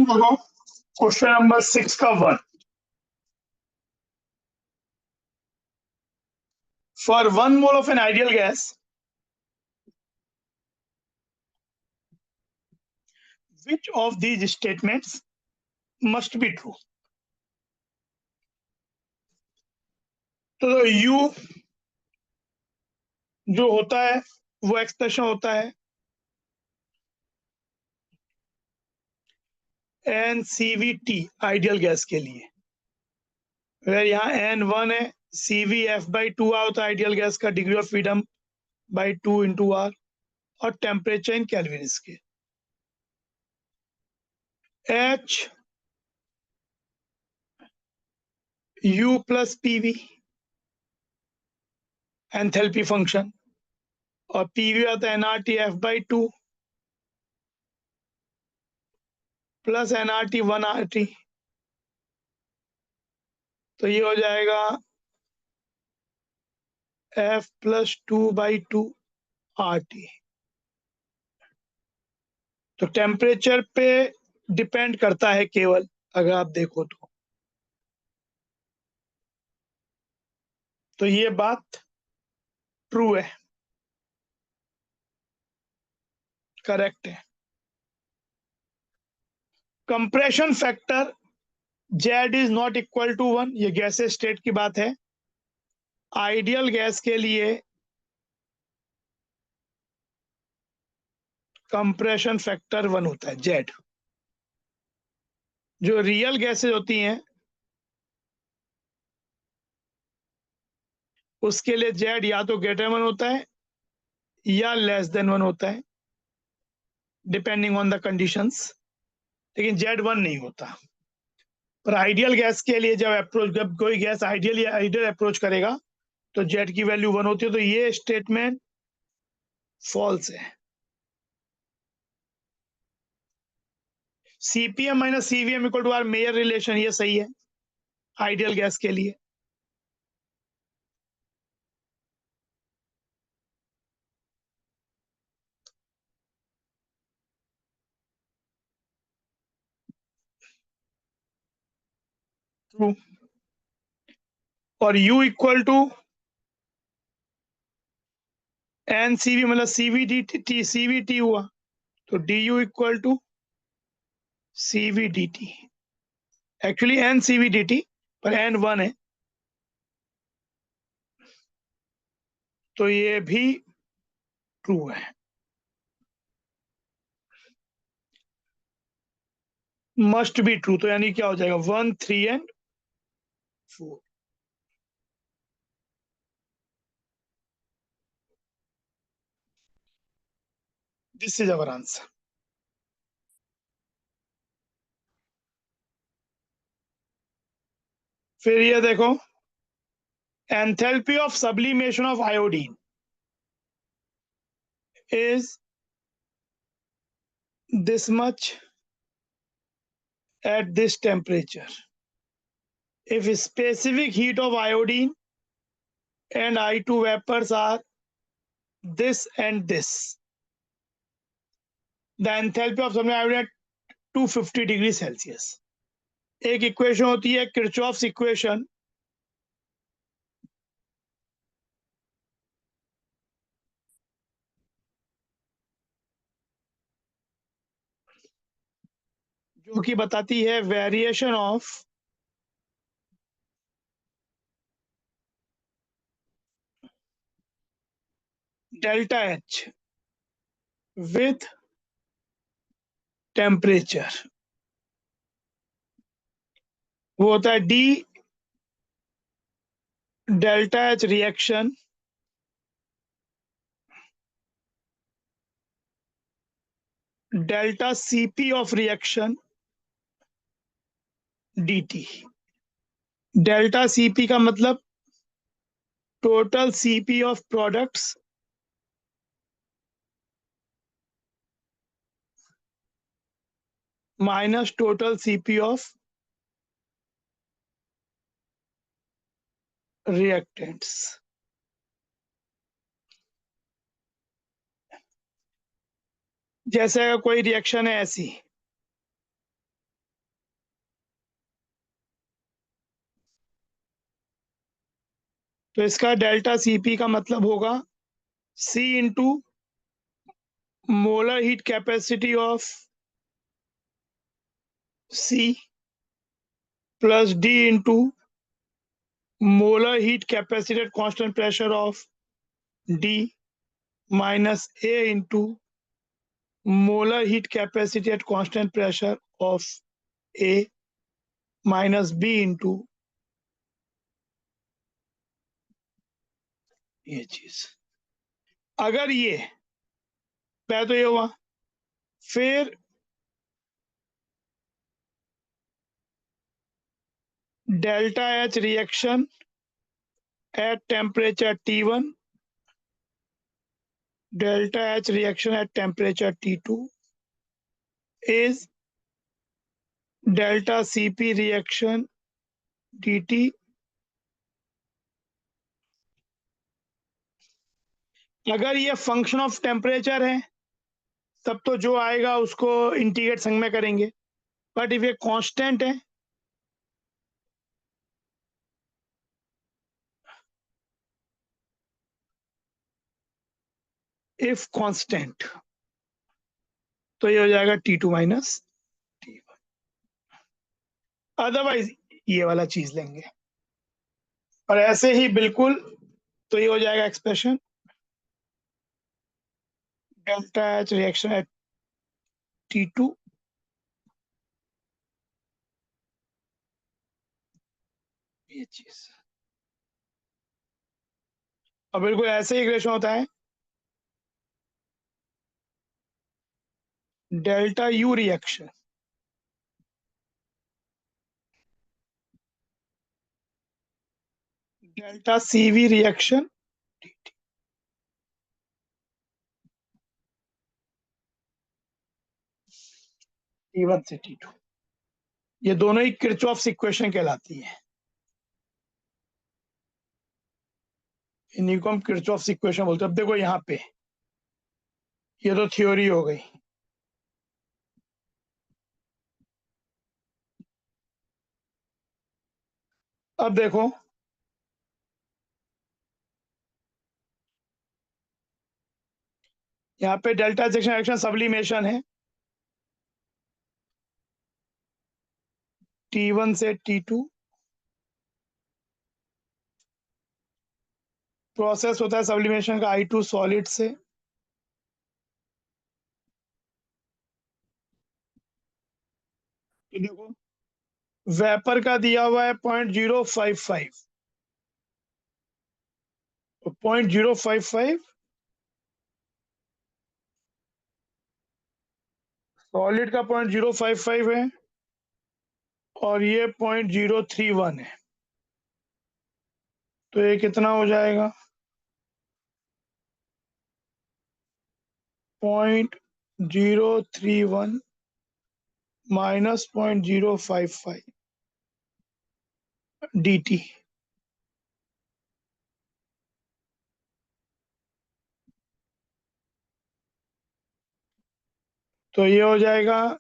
देखो question number 6 का 1 for 1 mole of an ideal gas which of these statements must be true। तो u जो होता है वो एक्सप्रेशन होता है NCVT आइडियल गैस के लिए, अगर यहाँ N1 है, CV F/2 होता है आइडियल गैस का degree of freedom by 2 into R और टेम्परेचर इन केल्विन के। H U plus PV enthalpy function और PV आता है nRT F/2 plus nRT 1RT, तो ये हो जाएगा F+2/2RT। तो टेम्परेचर पे डिपेंड करता है केवल, अगर आप देखो तो ये बात ट्रू है, करेक्ट है। Compression factor Z is not equal to 1, ये गैसेस स्टेट की बात है। आइडियल गैस के लिए कंप्रेशन फैक्टर 1 होता है Z। जो रियल गैसेस होती हैं उसके लिए Z या तो ग्रेटर 1 होता है या लेस देन 1 होता है, डिपेंडिंग ऑन द कंडीशंस, लेकिन Z1 नहीं होता। पर आइडियल गैस के लिए जब कोई गैस आइडियल अप्रोच करेगा तो Z की वैल्यू 1 होती है, तो ये स्टेटमेंट फॉल्स है। CPM minus CVM equal to R Mayer relation, ये सही है आइडियल गैस के लिए। ट्रू। और U इक्वल टू NCV मतलब CVT हुआ, तो DU equal to CVDT। Actually NCVDT पर N1 है, तो ये भी ट्रू है। मस्ट बी ट्रू, तो यानी क्या हो जाएगा 1, 3 and 4। This is our answer. फिर ये देखो, enthalpy of sublimation of iodine is this much at this temperature if specific heat of iodine and I2 vapors are this and this, the enthalpy of sublimation iodine at 250 degree Celsius. एक equation होती है Kirchhoff's equation, जो कि बताती है variation of delta H with temperature. वो होता है D delta H reaction delta CP of reaction DT। Delta CP का मतलब total CP of products minus total CP of reactants. जैसे कोई रिएक्शन है ऐसी, तो इसका डेल्टा Cp का मतलब होगा C into molar heat capacity of C plus D into molar heat capacity at constant pressure of D minus A into molar heat capacity at constant pressure of A minus B into ये चीज। अगर ये पहले तो ये हुआ, फिर delta H reaction at temperature T1, delta H reaction at temperature T2 is delta Cp reaction dt। अगर ये फंक्शन ऑफ टेम्परेचर है तब तो जो आएगा उसको इंटीग्रेट संग में करेंगे, बट इफ ये कांस्टेंट है इफ कांस्टेंट तो ये हो जाएगा T2 माइनस T1। अदरवाइज ये वाला चीज लेंगे, और ऐसे ही बिल्कुल तो ये हो जाएगा expression delta H reaction at T2 ये चीज। और बिल्कुल ऐसे ही इक्वेशन होता है delta U reaction delta CV reaction T1 से T2। ये दोनों ही किरचॉफ्स इक्वेशन कहलाती है, इन्हीं को हम किरचॉफ्स इक्वेशन बोलते हैं। अब देखो यहाँ पे ये तो थ्योरी हो गई। अब देखो यहाँ पे डेल्टा सेक्शन रिएक्शन सब्लिमेशन है T1 से T2, प्रोसेस होता है सब्लिमेशन का I2 सॉलिड से, तो देखो वेपर का दिया हुआ है 0.055, तो 0.055 सॉलिड का 0.055 है और ये 0.031 है, तो ये कितना हो जाएगा 0.031 माइनस 0.055 dt। तो ये हो जाएगा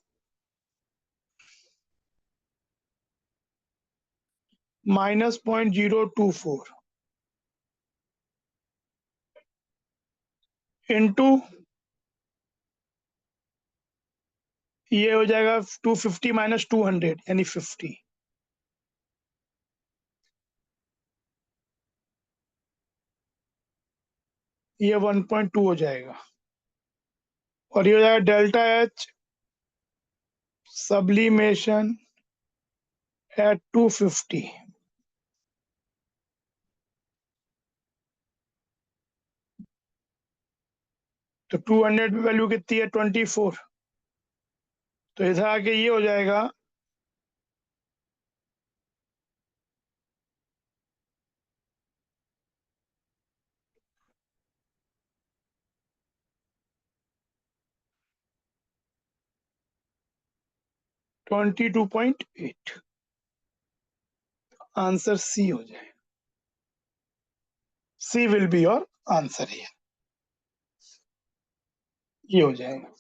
माइनस 0.024 इंटू ये हो जाएगा 250 माइनस 200 यानी 50। ये 1.2 हो जाएगा और ये हो जाएगा डेल्टा H सब्लिमेशन एट 250। तो 200 की वैल्यू कितनी है 24, तो इधर आके ये हो जाएगा 22.8। आंसर सी हो जाए, सी विल बी योर आंसर है, ये हो जाएगा।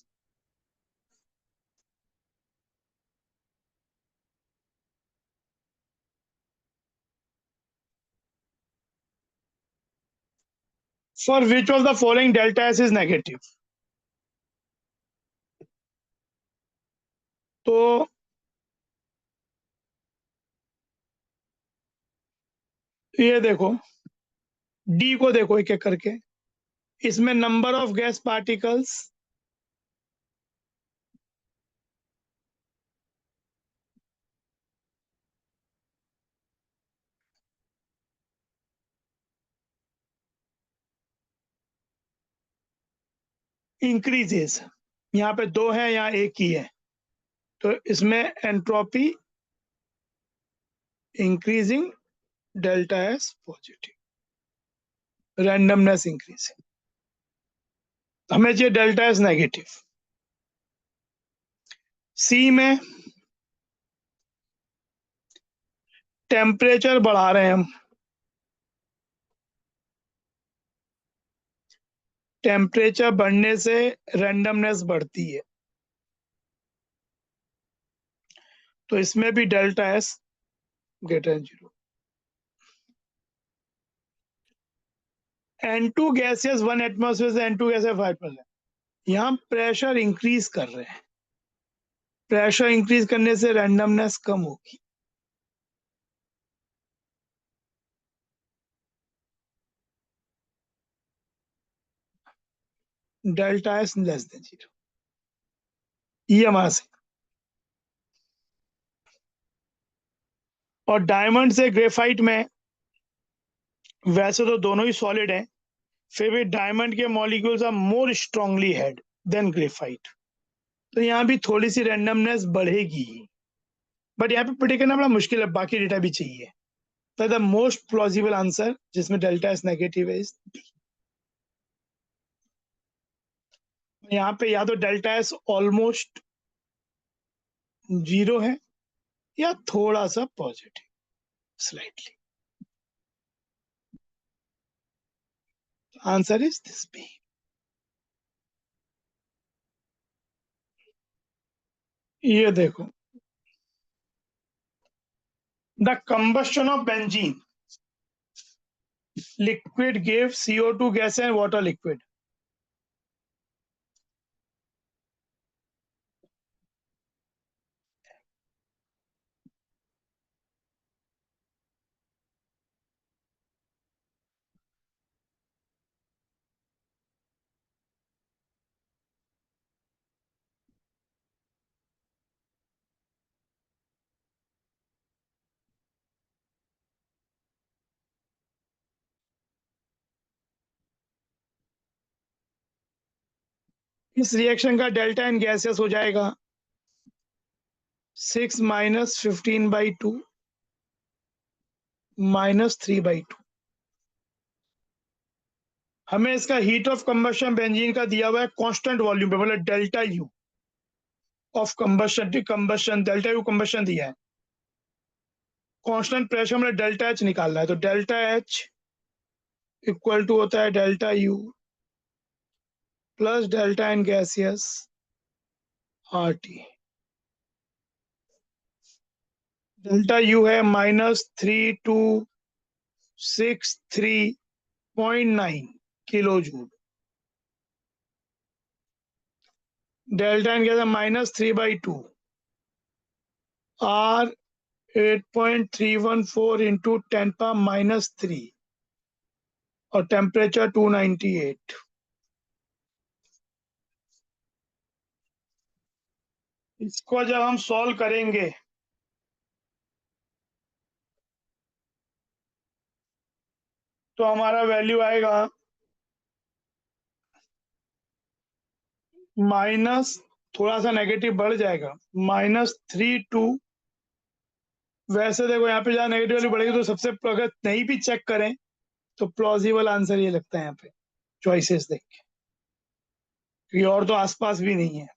For which of the following delta S is negative. तो ये देखो, डी को देखो एक एक करके, इसमें number of gas particles increases, यहाँ पे दो है, यहाँ एक ही है, तो इसमें entropy increasing, delta S positive, randomness increasing. हमें चाहिए डेल्टा एस नेगेटिव। सी में टेम्परेचर बढ़ा रहे हैं हम, टेम्परेचर बढ़ने से रैंडमनेस बढ़ती है, तो इसमें भी delta S greater than 0। N2 gases 1 atmosphere से N2 गैसेस 5%। यहाँ प्रेशर इंक्रीज कर रहे हैं, प्रेशर इंक्रीज करने से रैंडमनेस कम होगी। डेल्टा एस लेस देन 0, ये हमारा से। और डायमंड से ग्रेफाइट में, वैसे तो दोनों ही सॉलिड हैं, फिर भी डायमंड के molecules are more strongly head than graphite, तो यहाँ भी थोड़ी सी रैंडमनेस बढ़ेगी, बट यहाँ पे प्रेडिक्ट करना बड़ा मुश्किल है, बाकी डेटा भी चाहिए। तो द मोस्ट प्लॉजिबल आंसर जिसमें डेल्टा एस नेगेटिव है इज डी। यहाँ पे या तो डेल्टा एस ऑलमोस्ट 0 है या थोड़ा सा positive, slightly. Answer is this B. ये देखो, the combustion of benzene liquid gave CO2 gas and water liquid। इस रिएक्शन का डेल्टा एन गैसेस हो जाएगा 6 माइनस 15/2 -3/2। हमें इसका हीट ऑफ कंबशन बेंजीन का दिया हुआ है कांस्टेंट वॉल्यूम पे, मतलब delta U of combustion delta U combustion दिया है, कांस्टेंट प्रेशर में डेल्टा एच निकालना है, तो डेल्टा एच इक्वल टू होता है delta U plus delta N gaseous R T. Delta U है -3263.9 kilo joule, delta N gas -3/2 R 8.314 into 10⁻³ और टेम्परेचर 298। इसको जब हम सॉल्व करेंगे तो हमारा वैल्यू आएगा माइनस, थोड़ा सा नेगेटिव बढ़ जाएगा, -32। वैसे देखो यहाँ पे जहाँ नेगेटिव वैल्यू बढ़ेगी तो सबसे, अगर नहीं भी चेक करें तो प्लॉजिबल आंसर ये लगता है यहाँ पे, चॉइसेस देख के, क्योंकि और तो आसपास भी नहीं है।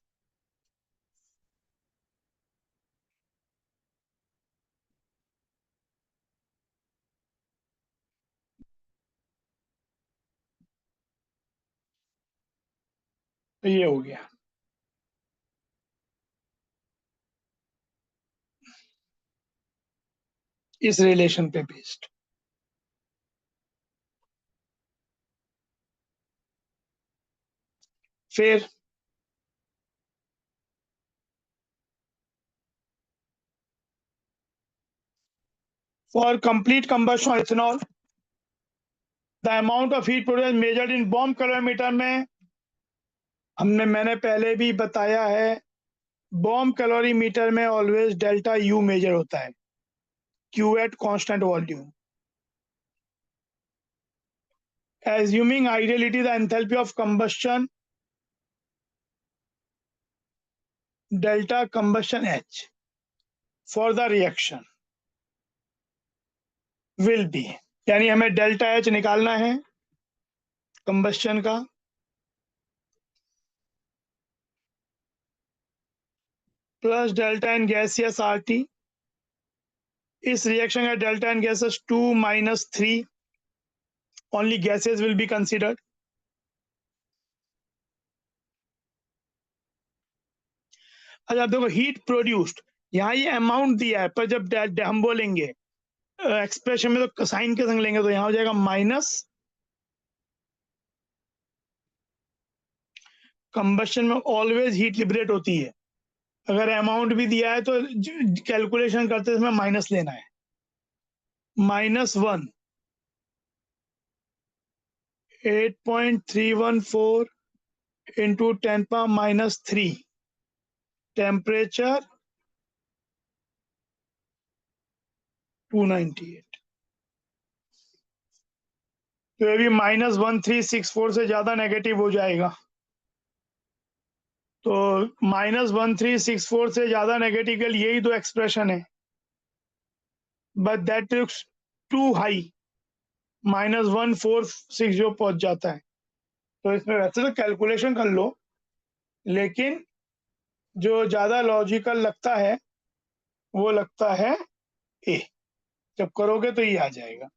तो ये हो गया इस रिलेशन पे बेस्ड। फिर for complete combustion ethanol the amount of heat produce measured in bomb calorimeter में मैंने पहले भी बताया है, बॉम्ब कैलोरीमीटर में ऑलवेज डेल्टा यू मेजर होता है, Q at constant volume. Assuming ideality, the enthalpy of combustion delta combustion H for the reaction will be, यानी हमें डेल्टा H निकालना है कंबस्शन का, plus delta N gaseous RT। इस reaction का delta N gases 2 - 3, only gases will be considered. अच्छा देखो heat produced, यहाँ ये अमाउंट दिया है, पर जब हम बोलेंगे एक्सप्रेशन में तो साइन के संग लेंगे, तो यहाँ हो जाएगा माइनस कंबस्शन में ऑलवेज हीट लिबरेट होती है। अगर अमाउंट भी दिया है तो कैलकुलेशन करते समय माइनस लेना है, -1 8.314 into 10⁻³ टेम्परेचर 298। तो ये भी -1364 से ज्यादा नेगेटिव हो जाएगा, तो -1364 से ज्यादा नेगेटिव के लिए यही दो एक्सप्रेशन है, but that looks too high, -146 जो पहुंच जाता है। तो इसमें वैसे तो कैलकुलेशन कर लो, लेकिन जो ज्यादा लॉजिकल लगता है वो लगता है ए, जब करोगे तो ये आ जाएगा।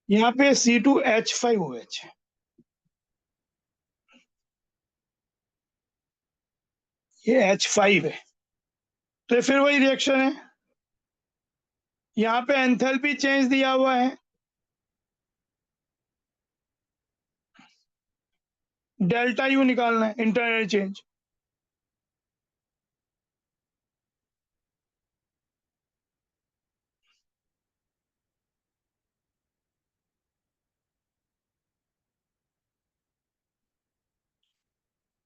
यहाँ पे C2H5OH है, ये H5 है, तो फिर वही रिएक्शन है। यहाँ पे एंथैल्पी चेंज दिया हुआ है, डेल्टा यू निकालना है, इंटरनल चेंज।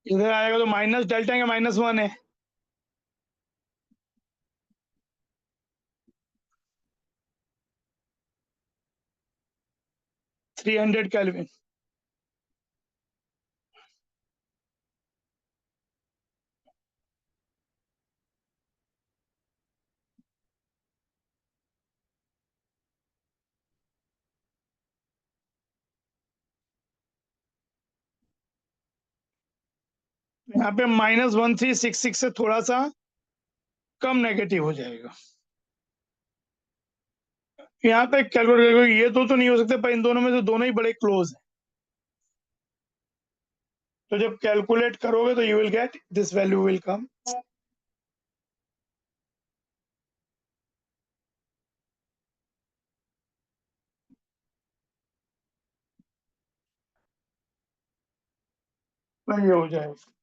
इधर आएगा तो माइनस डेल्टा का -1 है, -300 केल्विन। यहाँ पे -1366 से थोड़ा सा कम नेगेटिव हो जाएगा। यहाँ पे कैलकुलेट करोगे, ये तो नहीं हो सकते, पर इन दोनों में से दोनों ही बड़े क्लोज हैं, तो जब कैलकुलेट करोगे तो you will get this value will come. ये हो जाएगा।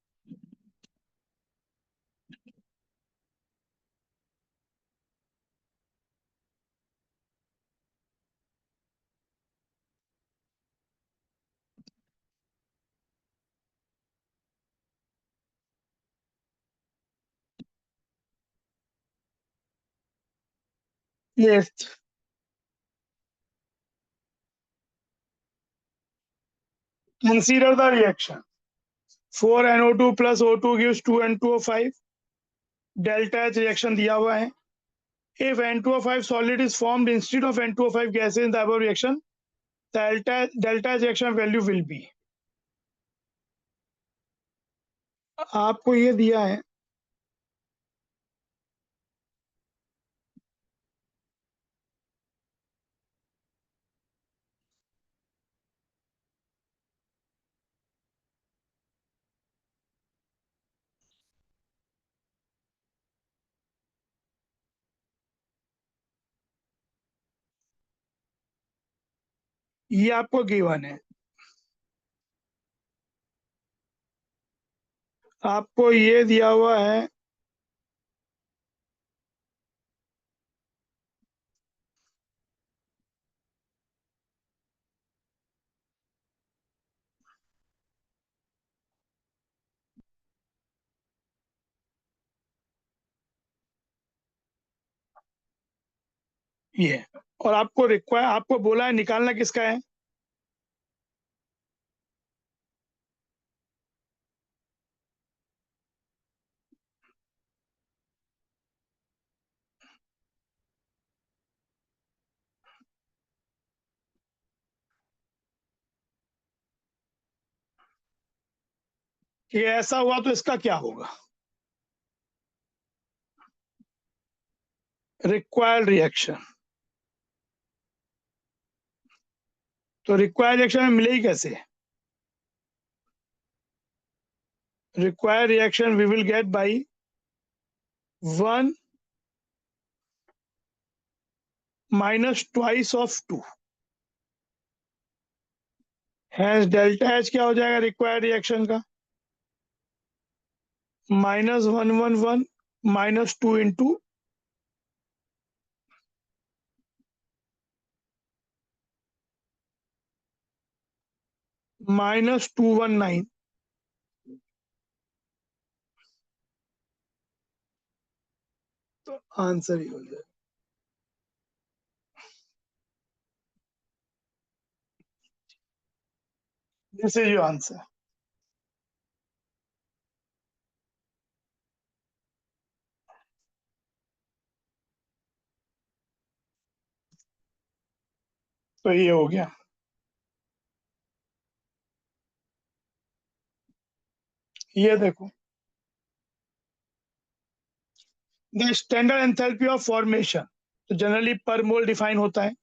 Yes. Consider the reaction. 4NO2 plus O2 gives 2N2O5. Delta H reaction दिया हुआ है। If N2O5 solid is formed instead of N2O5 gases in the above reaction, delta H reaction value will be। आपको ये दिया है, ये आपको given है। आपको ये दिया हुआ है ये, और आपको बोला है निकालना किसका है? कि ऐसा हुआ तो इसका क्या होगा? Required reaction. तो रिक्वायर्ड रिएक्शन में मिलेगी कैसे? Required reaction we will get by 1 minus twice of 2। Hence delta H क्या हो जाएगा रिक्वायर्ड रिएक्शन का? -111 -2 इंटू -219। तो आंसर ही हो जाएगा। This is your answer. तो ये हो गया। ये देखो, the standard enthalpy of formation, तो जनरली पर मोल डिफाइन होता है।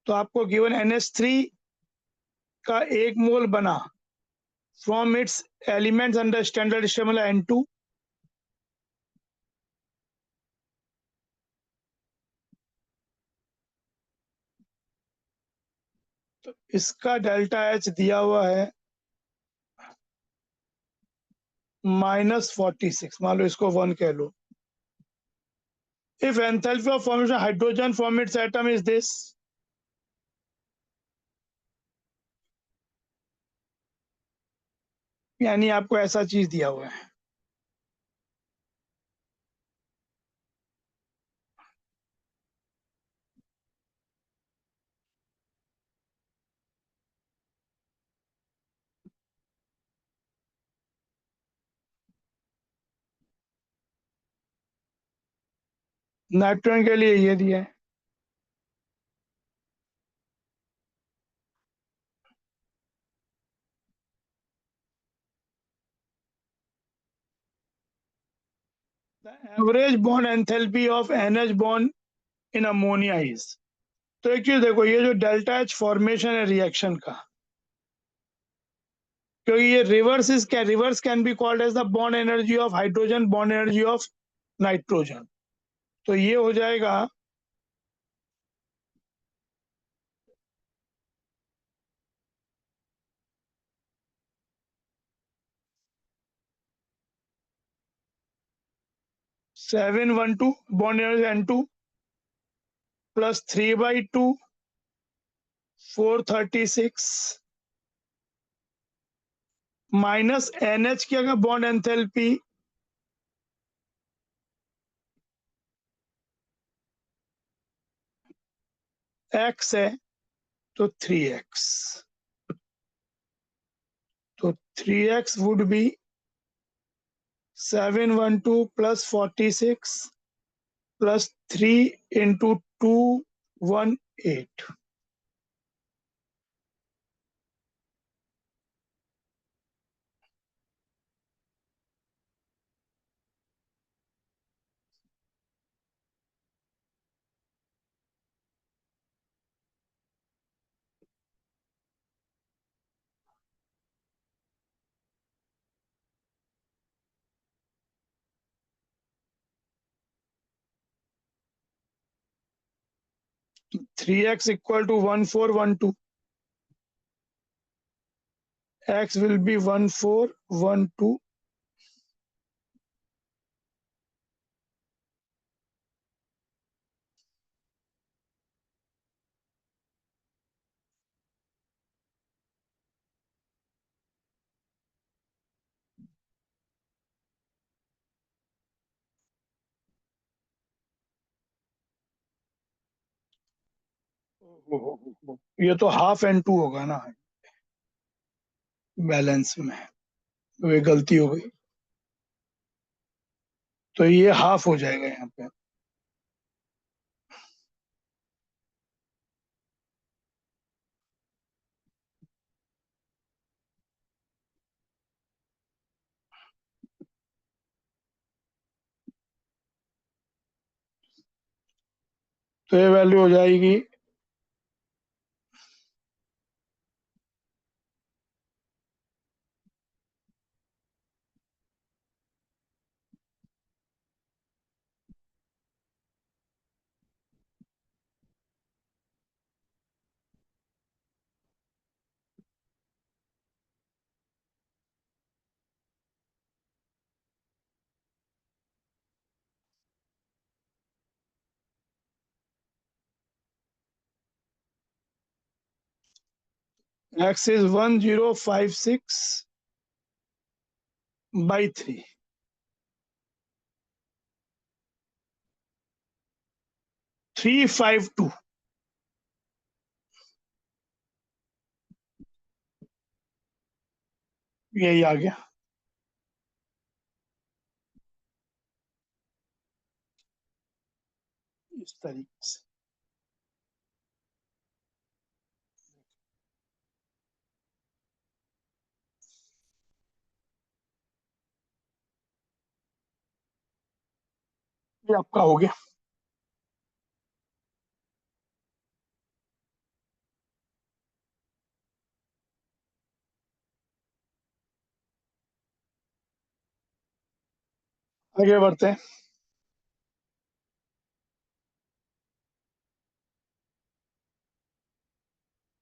तो आपको गिवन NH3 का 1 मोल बना from its elements under standard stable N2, तो इसका डेल्टा एच दिया हुआ है -46, मान लो इसको 1 कह लो। If enthalpy of formation hydrogen from its atom is this, यानी आपको ऐसा चीज दिया हुआ है। नाइट्रोजन के लिए ये दिया है। Average bond enthalpy of NH bond in ammonia is, तो एक चीज देखो, ये जो डेल्टा एच फॉर्मेशन है रिएक्शन का, क्योंकि ये reverse can be called as the bond energy of hydrogen, bond energy of nitrogen. तो ये हो जाएगा 712 bond energy N2 plus 3/2 436 minus NH की अगर बॉन्ड एंथैल्पी x है तो 3x, तो 3x would be 712 plus 46 plus 3 into 218। 3x equal to 1412, x will be 1412. ये तो हाफ एन टू होगा ना बैलेंस में, तो ये गलती हो गई, तो ये हाफ हो जाएगा यहाँ पे। तो ये वैल्यू हो जाएगी x is 1056 by 3। 352 यही आ गया। इस तरीके से ये आपका हो गया। आगे बढ़ते हैं।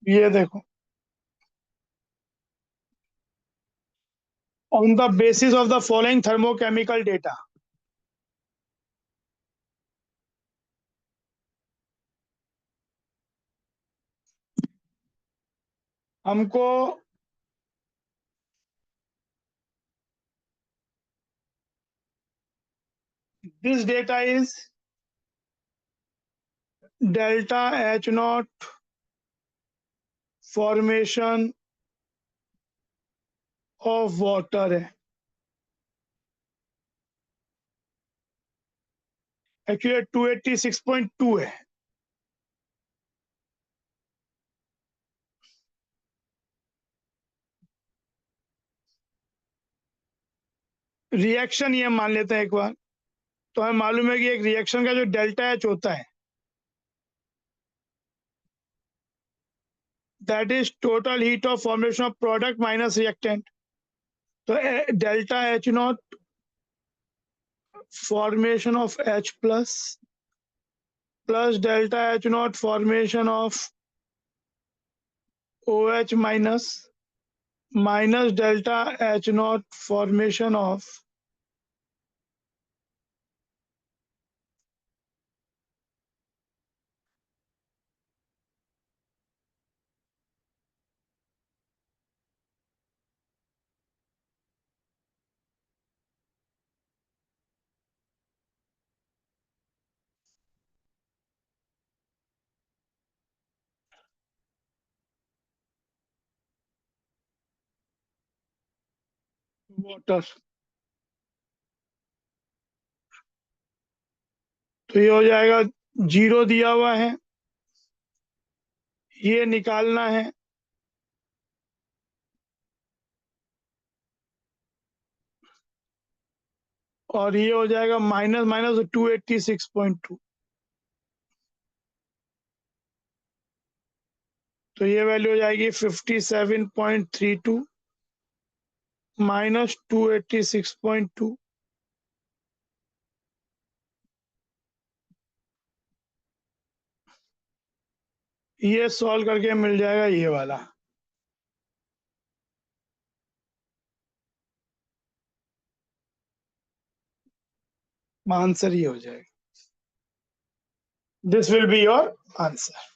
ये देखो, on the basis of the following thermochemical data, हमको this data is delta H naught formation of water है। एक्चुअली 286.2 है। रिएक्शन ये मान लेते हैं एक बार, तो हमें मालूम है कि एक रिएक्शन का जो डेल्टा एच होता है that is total heat of formation of product minus reactant. तो delta H naught formation of H plus plus delta H naught formation of O H minus minus delta H naught formation of water. तो ये हो जाएगा, zero दिया हुआ है, ये निकालना है, और ये हो जाएगा माइनस माइनस 286.2। तो ये वैल्यू हो जाएगी 57.32 माइनस 286.2। ये सॉल्व करके मिल जाएगा ये वाला। आंसर ही हो जाएगा. This will be your answer.